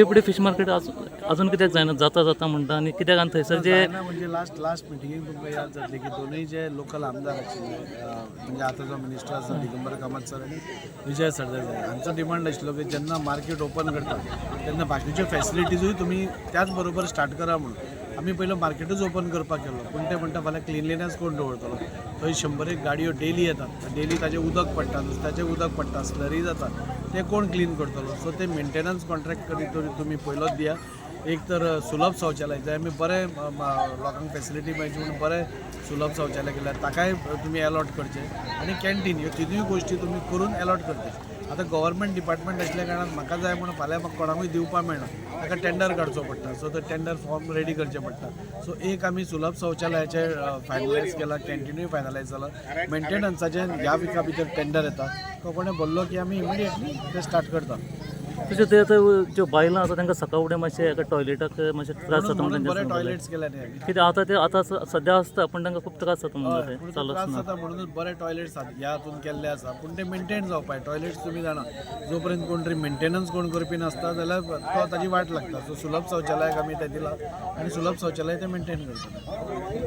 इतके पुढे fish market अजून कित्याक जायना जाता म्हणटा आनी कित्याक आनी थंयसर जे जायना म्हणजे लास्ट मिटिंगेक तुमकां याद जातली की दोनूय जे लोकल आमदार आशिल्ले म्हणजे आतां जो मिनिस्टर आसा दिगंबर कामत सर आनी विजय सरदेसाय हांचो डिमांड आशिल्लो की जेन्ना मार्केट ओपन करतात तेन्ना बाकीच्यो फॅसिलिटीजूय तुमी त्याच बरोबर स्टार्ट करा म्हणून आमी पयलो मार्केटूच ओपन करपाक गेलो पूण ते म्हणटा फाल्यां क्लिनलिनेस कोण दवरतलो थंय 100 गाडयो डेली येतात डेली ताजें उदक पडटा नुस्त्याचें उदक पडटा स्लरी जाता ते कोण क्लीन करतलो सो ते मेंटेनन्स कॉन्ट्रॅक्ट करीत तुमी पयलोच दिया एक तर सुलभ शौचालय जंय आमी बरें लोकांक फॅसिलिटी मेळची म्हणून बरें सुलभ शौचालय केल्यार ताकाय तुमी अलॉट करचे आनी कॅन्टीन ह्यो तिनूय गोश्टी तुमी करून अलॉट करचे आतां गव्हर्मेंट डिपार्टमेंट आसल्या कारणान म्हाका जाय म्हणून फाल्यां म्हाका कोणाकूय दिवपाक मेळना ताका टेंडर काडचो पडटा सो तो टेंडर फॉर्म रेडी करचे पडटा सो एक आमी सुलभ शौचालयाचे फायनलायज केला कॅन्टीनूय फायनलायज जाला मेंटेनन्साचें ह्या विका भितर टेंडर येता तो कोणें बोल्लो की आमी इमिडिएटली ते स्टार्ट करता तशें ते आतां ज्यो बायलां आसा तांकां सकाळ फुडें मातशें एका टॉयलेटाक मातशें त्रास जाता म्हणून बरे म्हणून टॉयलेट्स केल्या न्ही कित्याक आतां ते आतां सद्या आसता पूण तांकां खूब त्रास जाता म्हणून ते पूण चालूच त्रास ना जाता म्हणूनच बरे टॉयलेट्स ह्या हातून केल्ले आसा पूण ते मेंटेन जावपाक टॉयलेट्स तुमी जाणा जो पर्यंत कोण तरी मेंटेनन्स कोण करपी नासता जाल्यार तो ताजी वाट लागता सो सुलभ शौचालयाक आमी ते दिला आनी सुलभ शौचालय ते मेंटेन करता